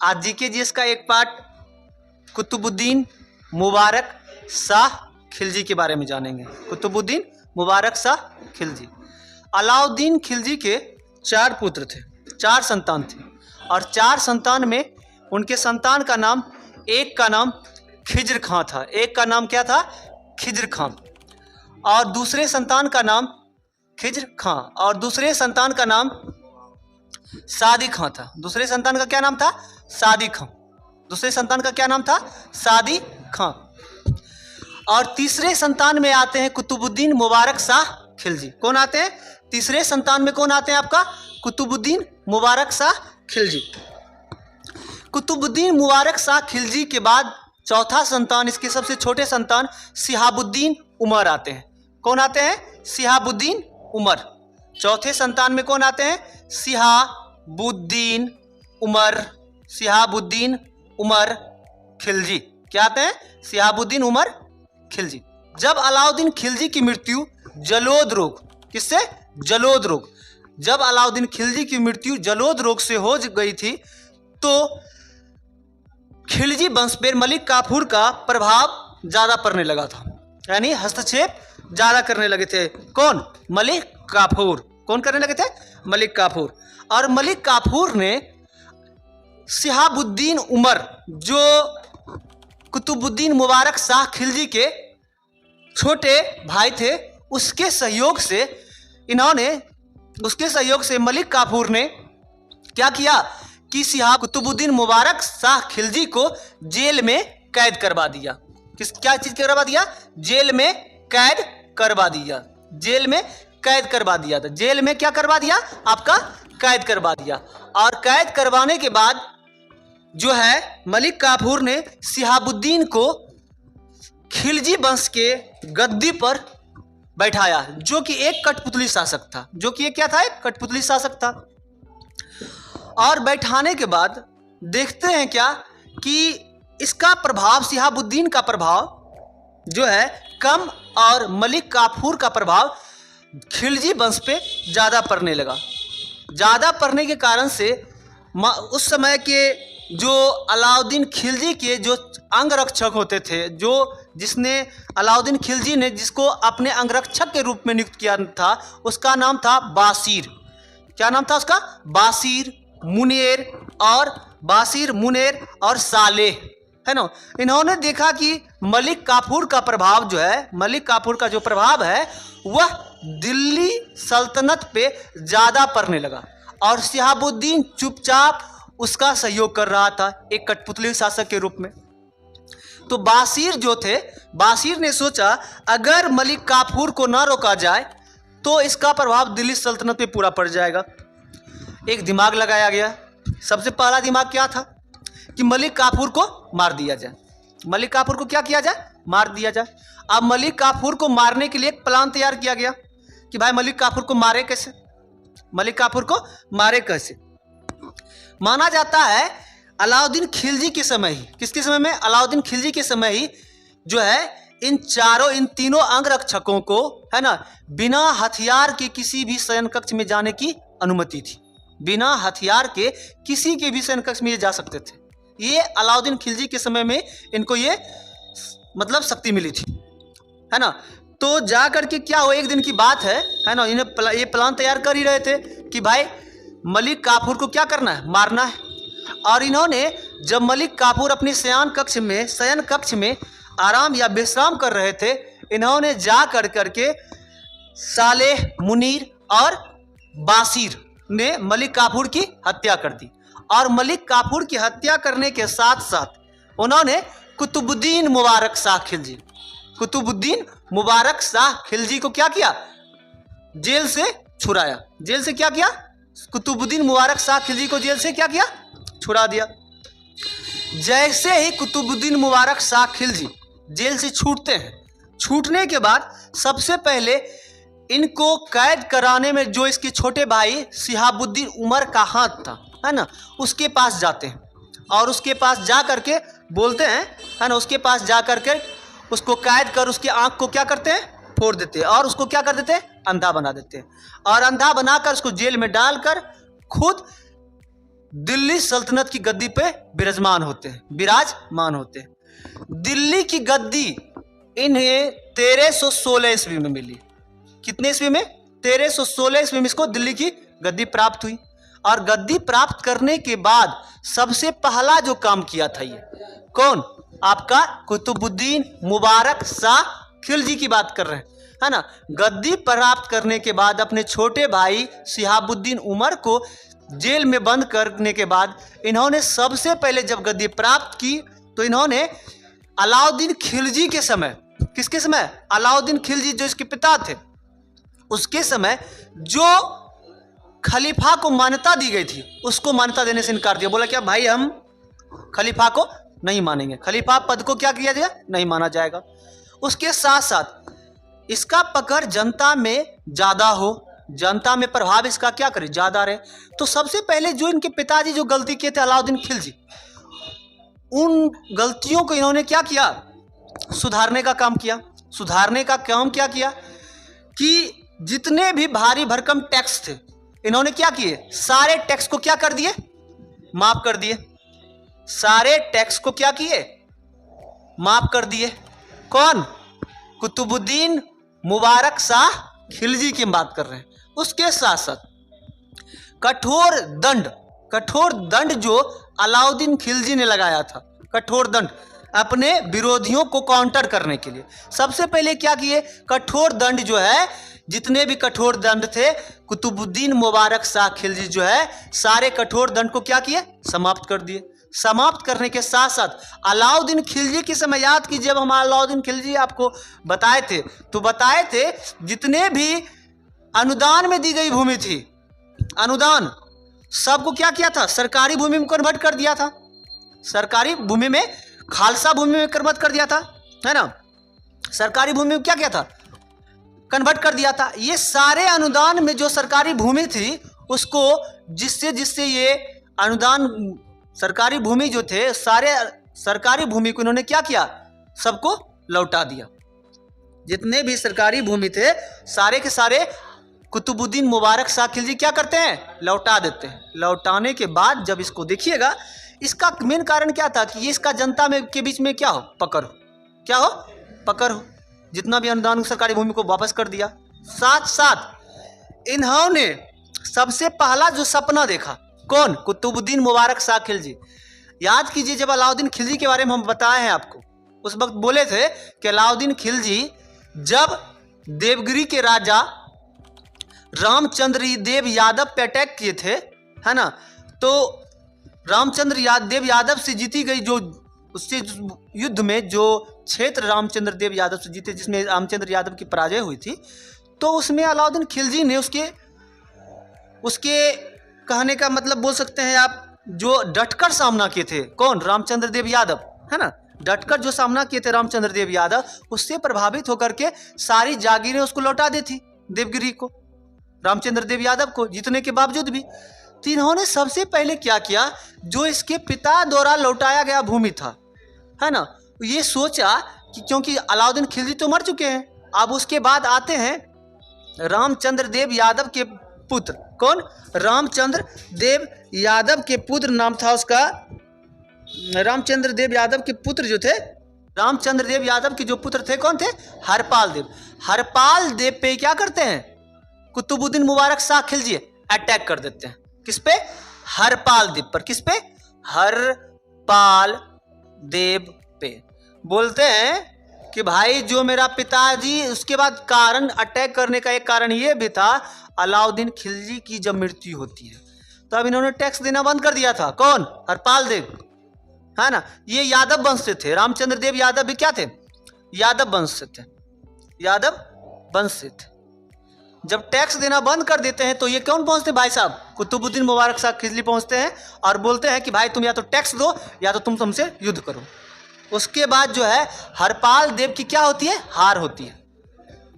आज जीके का एक पार्ट कुतुबुद्दीन मुबारक शाह खिलजी के बारे में जानेंगे। कुतुबुद्दीन मुबारक शाह खिलजी। अलाउद्दीन खिलजी के 4 पुत्र थे, 4 संतान थे, और 4 संतान में उनके संतान का नाम, एक का नाम खिज्र खां था। एक का नाम क्या था? खिज्र खां। और दूसरे संतान का नाम खिज्र खां, और दूसरे संतान का नाम सादी खां था। दूसरे संतान का क्या नाम था? सादी खां। दूसरे संतान का क्या नाम था? सादी खां। और तीसरे संतान में आते हैं कुतुबुद्दीन मुबारक शाह खिलजी। कौन आते हैं? तीसरे संतान में कौन आते हैं आपका? कुतुबुद्दीन मुबारक शाह खिलजी। कुतुबुद्दीन मुबारक शाह खिलजी के बाद चौथा संतान, इसके सबसे छोटे संतान शिहाबुद्दीन उमर आते हैं। कौन आते हैं? शिहाबुद्दीन उमर। चौथे संतान में कौन आते हैं? शिहाबुद्दीन उमर। शिहाबुद्दीन उमर खिलजी। क्या आते हैं? शिहाबुद्दीन उमर खिलजी। जब अलाउद्दीन खिलजी की मृत्यु जलोद रोग, किससे? जलोद रोग। जब अलाउद्दीन खिलजी की मृत्यु जलोद रोग से हो गई थी तो खिलजी वंश पर मलिक काफूर का प्रभाव ज्यादा पड़ने लगा था, यानी हस्तक्षेप ज्यादा करने लगे थे। कौन? मलिक काफूर। कौन करने लगे थे? मलिक काफूर। और मलिक काफूर ने शिहाबुद्दीन उमर, जो कुतुबुद्दीन मुबारक शाह खिलजी के छोटे भाई थे, उसके सहयोग से मलिक काफूर ने क्या किया कि कुतुबुद्दीन मुबारक शाह खिलजी को जेल में कैद करवा दिया। क्या चीज करवा दिया? जेल में कैद करवा दिया। जेल में कैद करवा दिया था। जेल में क्या करवा दिया? आपका कैद करवा दिया। और कैद करवाने के बाद जो है मलिक काफूर ने शिहाबुद्दीन को खिलजी वंश के गद्दी पर बैठाया, जो कि एक कठपुतली शासक था। जो कि क्या था? एक कठपुतली शासक था। और बैठाने के बाद देखते हैं क्या कि इसका प्रभाव, शिहाबुद्दीन का प्रभाव जो है कम, और मलिक काफूर का प्रभाव खिलजी वंश पे ज़्यादा पड़ने लगा। ज़्यादा पड़ने के कारण से उस समय के जो अलाउद्दीन खिलजी के जो अंगरक्षक होते थे, जिसने अलाउद्दीन खिलजी ने जिसको अपने अंगरक्षक के रूप में नियुक्त किया था, उसका नाम था बासिर। क्या नाम था उसका? बासिर, मुनेर और सालेह, है ना। इन्होंने देखा कि मलिक काफूर का प्रभाव जो है, मलिक काफूर का जो प्रभाव है वह दिल्ली सल्तनत पे ज़्यादा पड़ने लगा, और शिहाबुद्दीन चुपचाप उसका सहयोग कर रहा था एक कठपुतली शासक के रूप में। तो बासिर जो थे, बासिर ने सोचा अगर मलिक काफूर को ना रोका जाए तो इसका प्रभाव दिल्ली सल्तनत पे पूरा पड़ जाएगा। एक दिमाग लगाया गया। सबसे पहला दिमाग क्या था? कि मलिक काफूर को मार दिया जाए। मलिक काफूर को क्या किया जाए? मार दिया जाए। अब मलिक काफूर को मारने के लिए एक प्लान तैयार किया गया कि भाई मलिक काफूर को मारे कैसे? मलिक काफूर को मारे कैसे? माना जाता है अलाउद्दीन खिलजी के समय ही, किसके समय में? अलाउद्दीन खिलजी के समय ही जो है इन तीनों अंगरक्षकों को, है ना, बिना हथियार के किसी भी शयन कक्ष में जाने की अनुमति थी। बिना हथियार के किसी के भी शयन कक्ष में ये जा सकते थे। ये अलाउद्दीन खिलजी के समय में इनको ये मतलब शक्ति मिली थी, है ना। तो जा करके क्या हो, एक दिन की बात है ना, इन्हें ये प्लान तैयार कर ही रहे थे कि भाई मलिक काफूर को क्या करना है? मारना है। और इन्होंने जब मलिक काफूर अपने शयन कक्ष में आराम या विश्राम कर रहे थे, इन्होंने जा करके सालेह, मुनीर और बासिर ने मलिक काफूर की हत्या कर दी। और मलिक काफूर की हत्या करने के साथ साथ उन्होंने कुतुबुद्दीन मुबारक शाह खिलजी को क्या किया? जेल से छुड़ाया। जेल से क्या किया? कुतुबुद्दीन मुबारक शाह खिलजी को जेल से क्या किया? छुड़ा दिया। जैसे ही कुतुबुद्दीन मुबारक शाह खिलजी जेल से छूटते हैं, छूटने के बाद सबसे पहले इनको कैद कराने में जो इसके छोटे भाई शिहाबुद्दीन उमर का हाथ था, है ना, उसके पास जाते हैं। और उसके पास जा करके बोलते हैं, है ना, उसके पास जा करके उसको कैद कर उसकी आंख को क्या करते हैं? फोड़ देते हैं। और उसको क्या कर देते हैं? अंधा बना देते हैं। और अंधा बनाकर उसको जेल में डालकर खुद दिल्ली सल्तनत की गद्दी पे विराजमान होते हैं। दिल्ली की गद्दी इन्हें 1316 ईस्वी में मिली। कितने ईस्वी में? 1316 ईस्वी में इसको दिल्ली की गद्दी प्राप्त हुई। और गद्दी प्राप्त करने के बाद सबसे पहला जो काम किया था ये कौन? आपका कुतुबुद्दीन मुबारक शाह खिलजी की बात कर रहे हैं, है ना। गद्दी प्राप्त करने के बाद अपने छोटे भाई शिहाबुद्दीन उमर को जेल में बंद करने के बाद इन्होंने सबसे पहले जब गद्दी प्राप्त की तो इन्होंने अलाउद्दीन खिलजी के समय, किसके समय? अलाउद्दीन खिलजी जो इसके पिता थे, उसके समय जो खलीफा को मान्यता दी गई थी उसको मान्यता देने से इनकार दिया। बोला क्या भाई हम खलीफा को नहीं मानेंगे, खलीफा पद को क्या किया जाएगा? नहीं माना जाएगा। उसके साथ साथ इसका पकड़ जनता में ज्यादा हो, जनता में प्रभाव इसका क्या करे? ज्यादा रहे। तो सबसे पहले जो इनके पिताजी जो गलती किए थे अलाउद्दीन खिलजी, उन गलतियों को इन्होंने क्या किया? सुधारने का काम किया। सुधारने का काम क्या किया कि जितने भी भारी भरकम टैक्स थे इन्होंने क्या किए? सारे टैक्स को क्या कर दिए? माफ कर दिए। सारे टैक्स को क्या किए? माफ कर दिए। कौन? कुतुबुद्दीन मुबारक शाह खिलजी की बात कर रहे हैं। उसके साथ साथ कठोर दंड जो अलाउद्दीन खिलजी ने लगाया था, कठोर दंड अपने विरोधियों को काउंटर करने के लिए सबसे पहले क्या किए? कठोर दंड जो है, जितने भी कठोर दंड थे कुतुबुद्दीन मुबारक शाह खिलजी जो है सारे कठोर दंड को क्या किए? समाप्त कर दिए। समाप्त करने के साथ साथ अलाउद्दीन खिलजी के समय याद कीजिए, जब हम अलाउद्दीन खिलजी आपको बताए थे जितने भी अनुदान में दी गई भूमि थी, अनुदान सबको क्या किया था? सरकारी भूमि में कन्वर्ट कर दिया था। सरकारी भूमि में खालसा भूमि में कन्वर्ट कर दिया था, है ना। सरकारी भूमि में क्या किया था? कन्वर्ट कर दिया था। ये सारे अनुदान में जो सरकारी भूमि थी उसको जिससे ये अनुदान सरकारी भूमि जो थे सारे सरकारी भूमि को इन्होंने क्या किया? सबको लौटा दिया। जितने भी सरकारी भूमि थे सारे के सारे कुतुबुद्दीन मुबारक शाह खिलजी क्या करते हैं? लौटा देते हैं। लौटाने के बाद जब इसको देखिएगा, इसका मेन कारण क्या था कि ये इसका जनता में के बीच में क्या हो? पकड़ हो। क्या हो? पकड़ हो। जितना भी अनुदान सरकारी भूमि को वापस कर दिया। साथ साथ इन्होंने सबसे पहला जो सपना देखा, कौन? कुतुबुद्दीन मुबारक शाह खिलजी। याद कीजिए जब अलाउद्दीन खिलजी के बारे में हम बताए हैं आपको, उस वक्त बोले थे कि अलाउद्दीन खिलजी जब देवगिरी के राजा रामचंद्र देव यादव पे अटैक किए थे, है ना, तो रामचंद्र देव यादव से जीती गई जो उससे युद्ध में जो क्षेत्र रामचंद्र देव यादव से जीते, जिसमें रामचंद्र यादव की पराजय हुई थी, तो उसमें अलाउद्दीन खिलजी ने उसके कहने का मतलब बोल सकते हैं आप, जो डटकर सामना किए थे। कौन? रामचंद्र देव यादव, है ना। डटकर जो सामना किए थे रामचंद्र देव यादव, उससे प्रभावित होकर के सारी जागीरें उसको लौटा दी थी देवगिरी को, रामचंद्र देव यादव को जीतने के बावजूद भी। तो इन्होंने सबसे पहले क्या किया? जो इसके पिता द्वारा लौटाया गया भूमि था, है ना, ये सोचा कि क्योंकि अलाउद्दीन खिलजी तो मर चुके हैं, अब उसके बाद आते हैं रामचंद्र देव यादव के पुत्र। कौन? रामचंद्र देव यादव के पुत्र नाम था उसका। रामचंद्र देव यादव के पुत्र जो थे, रामचंद्र देव यादव के जो पुत्र थे कौन थे? हरपाल देव। हरपाल देव पे क्या करते हैं? कुतुबुद्दीन मुबारक शाह खिलजी अटैक कर देते हैं। किस पे? हरपाल देव पर। किस पे? हरपाल देव पे। बोलते हैं कि भाई जो मेरा पिताजी, उसके बाद कारण अटैक करने का एक कारण ये भी था, अलाउद्दीन खिलजी की जब मृत्यु होती है तो अब इन्होंने टैक्स देना बंद कर दिया था। कौन? हरपाल देव, है ना। ये यादव वंश से थे। रामचंद्र देव यादव भी क्या थे? यादव वंश से थे। यादव वंश से थे। जब टैक्स देना बंद कर देते हैं तो ये कौन पहुंचते भाई साहब? कुतुबुद्दीन मुबारक शाह खिलजी पहुंचते हैं और बोलते हैं कि भाई तुम या तो टैक्स दो या तो तुम हमसे युद्ध करो। उसके बाद जो है हरपाल देव की क्या होती है? हार होती है।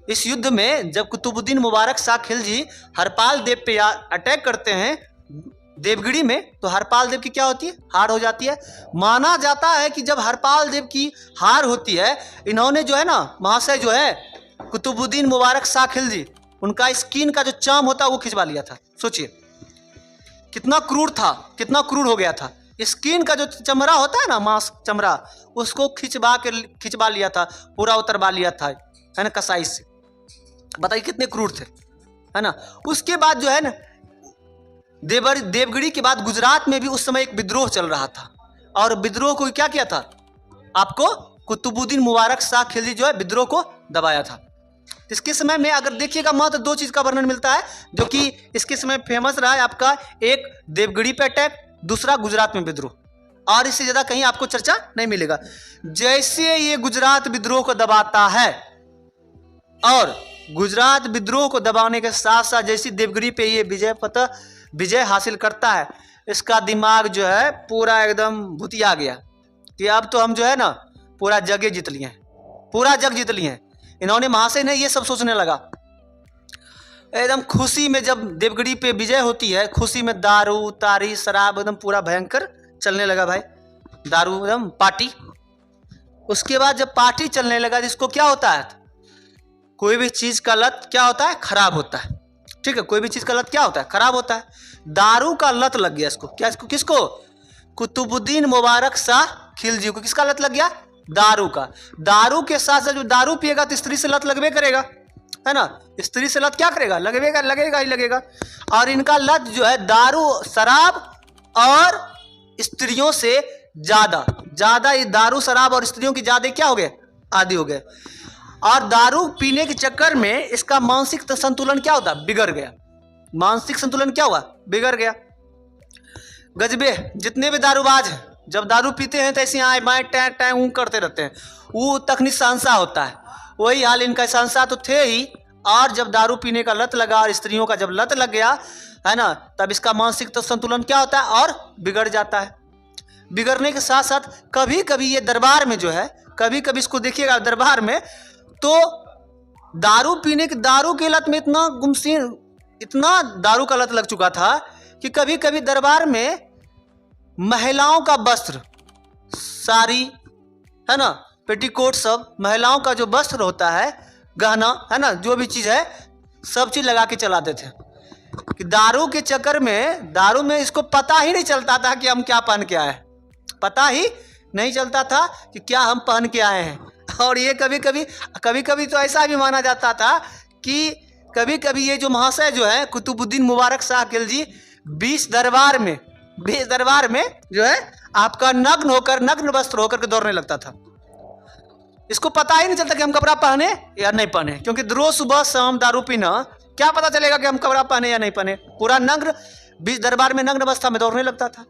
इस युद्ध में जब कुतुबुद्दीन मुबारक शाह खिलजी हरपाल देव पे अटैक करते हैं देवगिरी में, तो हरपाल देव की क्या होती है? हार हो जाती है। माना जाता है कि जब हरपाल देव की हार होती है, इन्होंने जो है ना महाशय जो है कुतुबुद्दीन मुबारक शाह खिलजी, उनका स्किन का जो चाम होता है वो खिंचवा लिया था। सोचिए कितना क्रूर था, कितना क्रूर हो गया था। स्किन का जो चमड़ा होता है ना, मांस चमड़ा, उसको खिंचवा लिया था, पूरा उतरवा लिया था, है ना, कसाई से। बताइए कितने क्रूर थे, है ना। उसके बाद जो है ना, देवगिरी के बाद गुजरात में भी उस समय एक विद्रोह चल रहा था, और विद्रोह को क्या किया था, आपको कुतुबुद्दीन मुबारक शाह खिलजी जो है विद्रोह को दबाया था। इसके समय में अगर देखिएगा मात्र 2 चीज का वर्णन मिलता है जो कि इसके समय फेमस रहा है आपका, एक देवगिरी पे अटैक, दूसरा गुजरात में विद्रोह, और इससे ज्यादा कहीं आपको चर्चा नहीं मिलेगा। जैसे ये गुजरात विद्रोह को दबाता है, और गुजरात विद्रोह को दबाने के साथ साथ जैसी देवगिरी पे ये विजय हासिल करता है, इसका दिमाग जो है पूरा एकदम भुतिया गया कि अब तो हम जो है ना पूरा जग जीत लिए हैं, पूरा जग जीत लिए हैं। इन्होंने महाशय ने ये सब सोचने लगा। एकदम खुशी में जब देवगिरी पे विजय होती है, खुशी में दारू तारी शराब एकदम पूरा भयंकर चलने लगा भाई, दारू एकदम पार्टी। उसके बाद जब पार्टी चलने लगा, जिसको क्या होता है, कोई भी चीज का लत क्या होता है, खराब होता है, ठीक है, कोई भी चीज का लत क्या होता है, खराब होता है। दारू का लत लग गया इसको, क्या इसको, किसको, कुतुबुद्दीन मुबारक शाह खिलजी को किसका लत लग गया, दारू का। दारू के साथ साथ जो दारू पिएगा तो स्त्री से लत लगवे करेगा, है ना, स्त्री से लत क्या करेगा, लगेगा ही लगेगा। और इनका लत जो है दारू, शराब और स्त्रियों से ज्यादा ये दारू शराब और स्त्रियों की ज्यादा क्या हो गए, आदि हो गए। और दारू पीने के चक्कर में इसका मानसिक संतुलन क्या होता, बिगड़ गया। मानसिक संतुलन क्या हुआ, बिगड़ गया। गजबे जितने भी दारूबाज हैं, जब दारू पीते हैं तो ऐसे आए बाएं टैं टैं करते रहते हैं, वो तखनी शहंशाह होता है। वही हाल इनका, शहंशाह तो थे ही, और जब दारू पीने का लत लगा और स्त्रियों का जब लत लग गया, है ना, तब इसका मानसिक तो संतुलन क्या होता है, और बिगड़ जाता है। बिगड़ने के साथ साथ कभी कभी ये दरबार में जो है, कभी कभी इसको देखिएगा दरबार में, तो दारू पीने के, दारू के लत में इतना गुमसीन, इतना दारू का लत लग चुका था कि कभी कभी दरबार में महिलाओं का वस्त्र, साड़ी, है ना, पेटीकोट, सब महिलाओं का जो वस्त्र होता है, गहना, है ना, जो भी चीज है, सब चीज लगा के चलाते थे। कि दारू के चक्कर में, दारू में इसको पता ही नहीं चलता था कि हम क्या पहन के आए हैं, पता ही नहीं चलता था कि क्या हम पहन के आए हैं। और ये कभी कभी तो ऐसा भी माना जाता था कि कभी कभी ये जो महाशय जो है कुतुबुद्दीन मुबारक शाह खिलजी 20 दरबार में जो है आपका नग्न वस्त्र होकर के दौड़ने लगता था। इसको पता ही नहीं चलता कि हम कपड़ा पहने या नहीं पहने, क्योंकि रोज सुबह शाम दारू पीना, क्या पता चलेगा कि हम कपड़ा पहने या नहीं पहने। पूरा नग्न 20 दरबार में नग्न अवस्था में दौड़ने लगता था।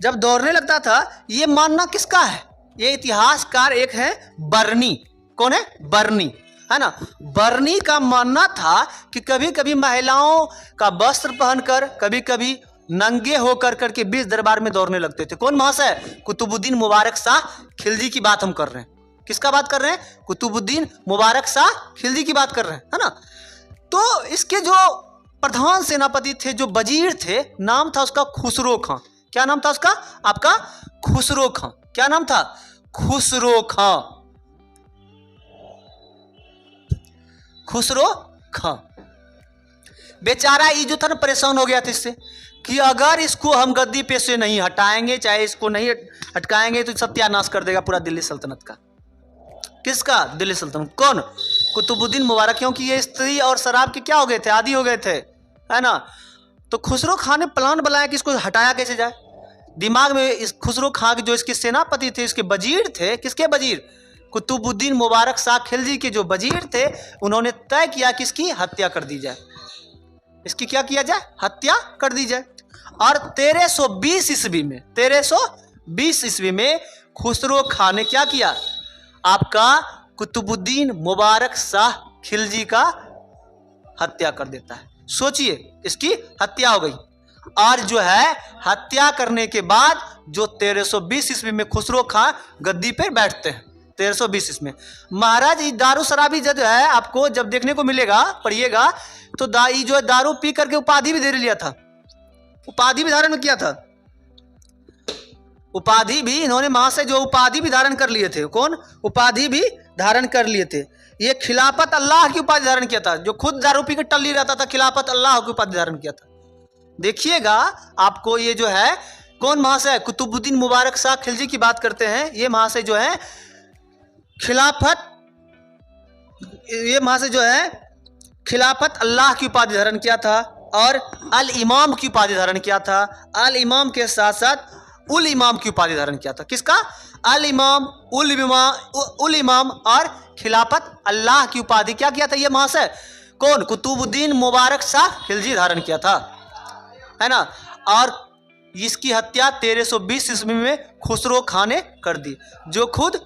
जब दौड़ने लगता था, ये मानना किसका है, ये इतिहासकार एक है बर्नी। कौन है, बर्नी, है ना। बर्नी का मानना था कि कभी कभी महिलाओं का वस्त्र पहनकर, कभी कभी नंगे होकर करके 20 दरबार में दौड़ने लगते थे। कौन महाशय, कुतुबुद्दीन मुबारक शाह खिलजी की बात हम कर रहे हैं। किसका बात कर रहे हैं, कुतुबुद्दीन मुबारक शाह खिलजी की बात कर रहे हैं, है ना। तो इसके जो प्रधान सेनापति थे, जो वजीर थे, नाम था उसका खुसरो खां। क्या नाम था उसका, आपका खुसरो खां। क्या नाम था, खुसरो खां, खुसरो खां। बेचारा ये जो था ना, परेशान हो गया था इससे कि अगर इसको हम गद्दी पे से नहीं हटाएंगे, चाहे इसको नहीं हटकाएंगे, तो सत्यानाश कर देगा पूरा दिल्ली सल्तनत का। किसका, दिल्ली सल्तनत। कौन, कुतुबुद्दीन मुबारक, क्योंकि ये स्त्री और शराब के क्या हो गए थे, आदी हो गए थे, है ना। तो खुसरो खां ने प्लान बनाया कि इसको हटाया कैसे जाए। दिमाग में इस खुसरो खां के जो इसके सेनापति थे, इसके वजीर थे, किसके वजीर, कुतुबुद्दीन मुबारक शाह खिलजी के जो वजीर थे, उन्होंने तय किया कि इसकी हत्या कर दी जाए। इसकी क्या किया जाए, हत्या कर दी जाए। और 1320 ईस्वी में खुसरो खां ने क्या किया, आपका कुतुबुद्दीन मुबारक शाह खिलजी का हत्या कर देता है। सोचिए, इसकी हत्या हो गई। और जो है हत्या करने के बाद जो 1320 ईस्वी में खुसरो खां गद्दी पर बैठते हैं, 1320 ईस्वी में। महाराज ये दारू शराबी जो है आपको जब देखने को मिलेगा, पढ़िएगा, तो जो है दारू पी करके उपाधि भी दे लिया था, उपाधि भी धारण किया था। उपाधि भी इन्होंने महाशय जो उपाधि भी धारण कर लिए थे। कौन, उपाधि भी धारण कर लिए थे। ये खिलाफत अल्लाह की उपाधि धारण किया था। जो खुद दारू पी के टल्ली रहता था, खिलाफत अल्लाह की उपाधि धारण किया था। देखिएगा आपको ये जो है कौन महाशय, कुतुबुद्दीन मुबारक शाह खिलजी की बात करते हैं। ये महाशय जो है खिलाफत अल्लाह की उपाधि धारण किया था और अल इमाम की उपाधि धारण किया था। अल इमाम के साथ साथ उल इमाम की उपाधि धारण किया था। किसका? अल इमाम, उल इमाम और खिलाफत अल्लाह की उपाधि क्या किया था ये महाशय? कौन? कुतुबुद्दीन मुबारक शाह खिलजी धारण किया था, है ना। और इसकी हत्या 1320 ईस्वी में खुसरो खां ने कर दी, जो खुद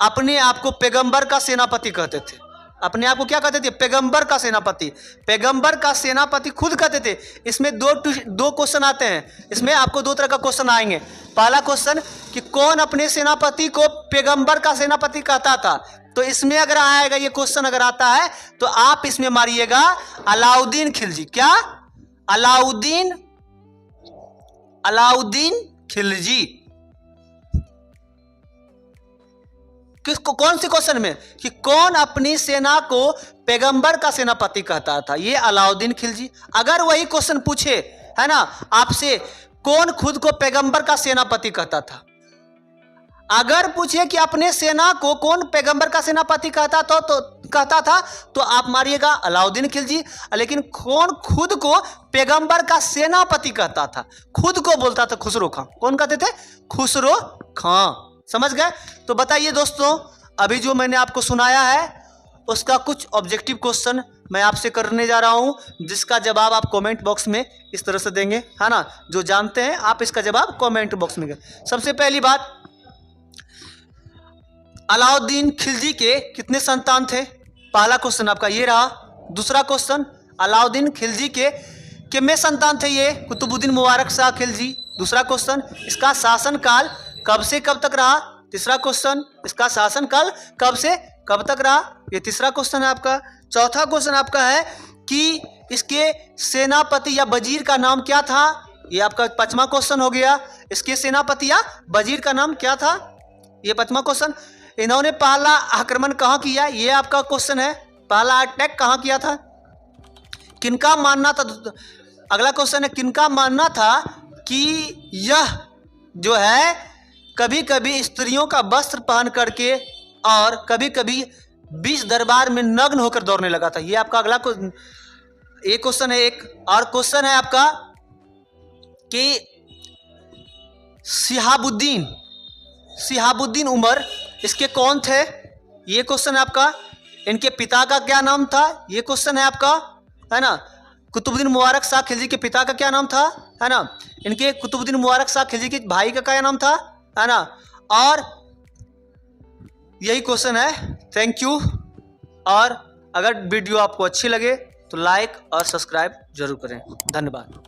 अपने आप को पैगंबर का सेनापति कहते थे। अपने आप को क्या कहते थे? पैगंबर का सेनापति। पैगंबर का सेनापति खुद कहते थे। इसमें दो क्वेश्चन आते हैं। इसमें आपको दो तरह का क्वेश्चन आएंगे। पहला क्वेश्चन कि कौन अपने सेनापति को पैगंबर का सेनापति कहता था, तो इसमें अगर आएगा ये क्वेश्चन अगर आता है तो आप इसमें मारिएगा अलाउद्दीन खिलजी। क्या? अलाउद्दीन खिलजी। किसको? कौन से क्वेश्चन में कि कौन अपनी सेना को पैगंबर का सेनापति कहता था? ये अलाउद्दीन खिलजी। अगर वही क्वेश्चन पूछे, है ना, आपसे कौन खुद को पैगंबर का सेनापति कहता था, अगर पूछे कि अपने सेना को कौन पैगंबर का सेनापति कहता था तो आप मारिएगा अलाउद्दीन खिलजी। लेकिन कौन खुद को पैगंबर का सेनापति कहता था, खुद को बोलता था खुसरो खां। कौन कहते थे? खुसरो खां। समझ गए? तो बताइए दोस्तों, अभी जो मैंने आपको सुनाया है उसका कुछ ऑब्जेक्टिव क्वेश्चन मैं आपसे करने जा रहा हूं, जिसका जवाब आप कमेंट बॉक्स में इस तरह से देंगे, है ना। जो जानते हैं आप इसका जवाब कमेंट बॉक्स में देंगे। सबसे पहली बात, अलाउद्दीन खिलजी के कितने संतान थे? पहला क्वेश्चन आपका ये रहा। दूसरा क्वेश्चन, अलाउद्दीन खिलजी के कितने संतान थे? ये कुतुबुद्दीन मुबारक शाह खिलजी। दूसरा क्वेश्चन, इसका शासनकाल कब से कब तक रहा? तीसरा क्वेश्चन, इसका शासनकाल कब से कब तक रहा? ये तीसरा क्वेश्चन है आपका। चौथा क्वेश्चन आपका है कि इसके सेनापति या वजीर का नाम क्या था? ये आपका पांचवा क्वेश्चन हो गया। इसके सेनापति या वजीर का नाम क्या था? ये पांचवा क्वेश्चन। इन्होंने पहला आक्रमण कहाँ किया? ये आपका क्वेश्चन है। पहला अटैक कहाँ किया था? किनका मानना था? अगला क्वेश्चन है, किनका मानना था कि यह जो है कभी कभी स्त्रियों का वस्त्र पहन करके और कभी कभी बीच दरबार में नग्न होकर दौड़ने लगा था? ये आपका अगला एक क्वेश्चन है। एक और क्वेश्चन है आपका कि शिहाबुद्दीन उमर इसके कौन थे? ये क्वेश्चन है आपका। इनके पिता का क्या नाम था? ये क्वेश्चन है आपका, है ना। कुतुबुद्दीन मुबारक शाह खिलजी के पिता का क्या नाम था, है ना। इनके कुतुबुद्दीन मुबारक शाह खिलजी के भाई का क्या नाम था, है ना। और यही क्वेश्चन है। Thank you. और अगर वीडियो आपको अच्छी लगे तो लाइक और सब्सक्राइब जरूर करें। धन्यवाद।